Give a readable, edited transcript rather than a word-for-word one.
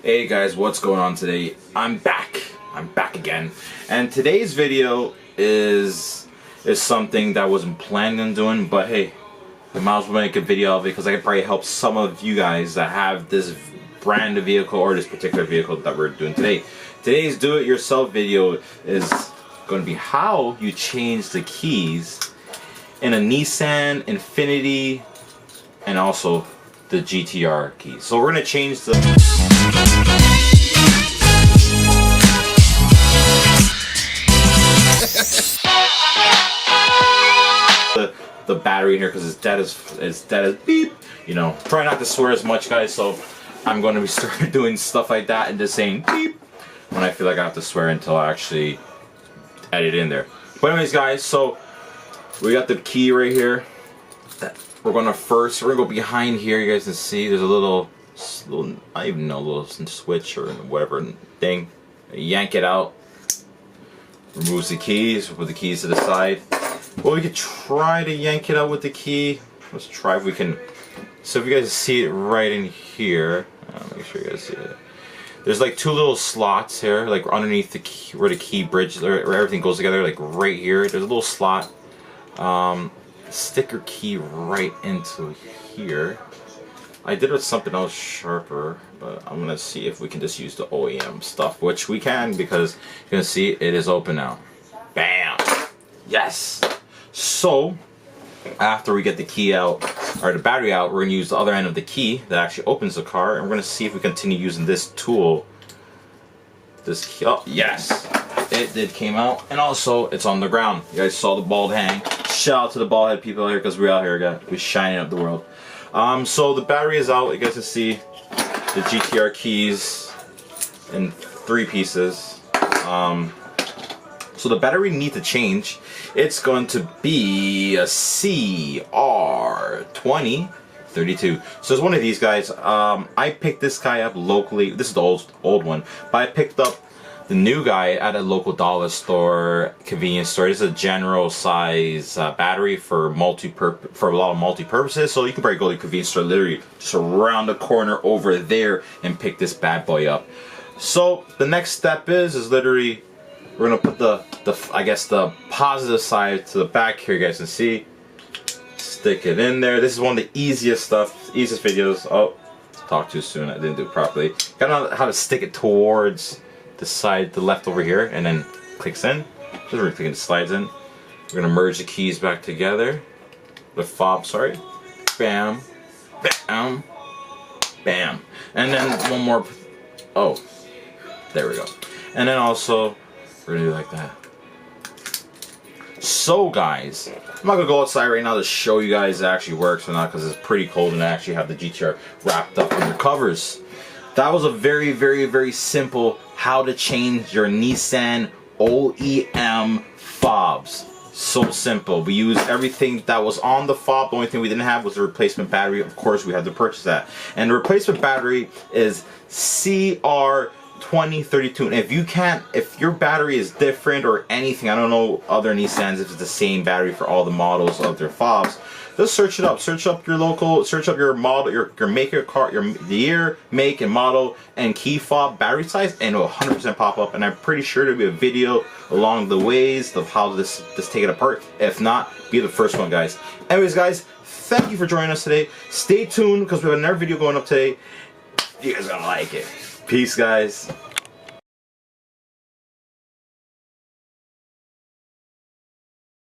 Hey guys, what's going on today? I'm back again, and today's video is something that I wasn't planning on doing, but hey, I might as well make a video of it because I can probably help some of you guys that have this brand new vehicle or this particular vehicle that we're doing today. Today's do-it-yourself video is going to be how you change the keys in a Nissan Infiniti and also the GTR keys. So we're going to change the battery in here because it's dead as beep. You know, try not to swear as much, guys, so I'm going to be start doing stuff like that and just saying beep when I feel like I have to swear until I actually edit in there. But anyways, guys, so we got the key right here. We're gonna go behind here. You guys can see there's a little I even know, a little switch or whatever thing. Yank it out, removes the keys. Put the keys to the side. Well, we could try to yank it out with the key. Let's try if we can. So if you guys see it right in here, make sure you guys see it. There's like two little slots here, like underneath the key, where the key bridge, where everything goes together, like right here. There's a little slot. Stick your key right into here. I did it with something else sharper, but I'm gonna see if we can just use the OEM stuff, which we can because you're gonna see it is open now. Bam! Yes! So after we get the key out, or the battery out, we're gonna use the other end of the key that actually opens the car, and we're gonna see if we continue using this tool. This key, oh yes! It did came out, and also it's on the ground. You guys saw the bald hang. Shout out to the bald head people out here because we're out here, guys. We're shining up the world. So the battery is out. You guys can see the GTR keys in 3 pieces. So the battery needs to change. It's going to be a CR2032. So it's one of these guys. I picked this guy up locally. This is the old one, but I picked up the new guy at a local dollar store, convenience store. It's a general size battery for a lot of multi-purposes. So you can probably go to the convenience store literally just around the corner over there and pick this bad boy up. So the next step is literally we're gonna put the I guess the positive side to the back here. You guys can see. Stick it in there. This is one of the easiest videos. Oh, talk too soon. I didn't do it properly. Gotta know how to stick it towards the side, the left over here, and then clicks in. Just really clicking the slides in. We're gonna merge the keys back together. The fob, sorry. Bam, bam, bam, and then one more. Oh, there we go. And then also we're gonna do like that. So guys, I'm not gonna go outside right now to show you guys it actually works or not because it's pretty cold and I actually have the GTR wrapped up under covers. That was a very, very, very simple how to change your Nissan OEM fobs. So simple. We used everything that was on the fob. The only thing we didn't have was the replacement battery. Of course, we had to purchase that. And the replacement battery is CR2032. And if your battery is different or anything, I don't know other Nissans if it's the same battery for all the models of their fobs. Just search it up. Search up your local. Search up your model, your maker car, the year, make, and model, and key fob battery size, and it'll 100% pop up. And I'm pretty sure there'll be a video along the ways of how this take it apart. If not, be the first one, guys. Anyways, guys, thank you for joining us today. Stay tuned because we have another video going up today. You guys are gonna like it. Peace, guys.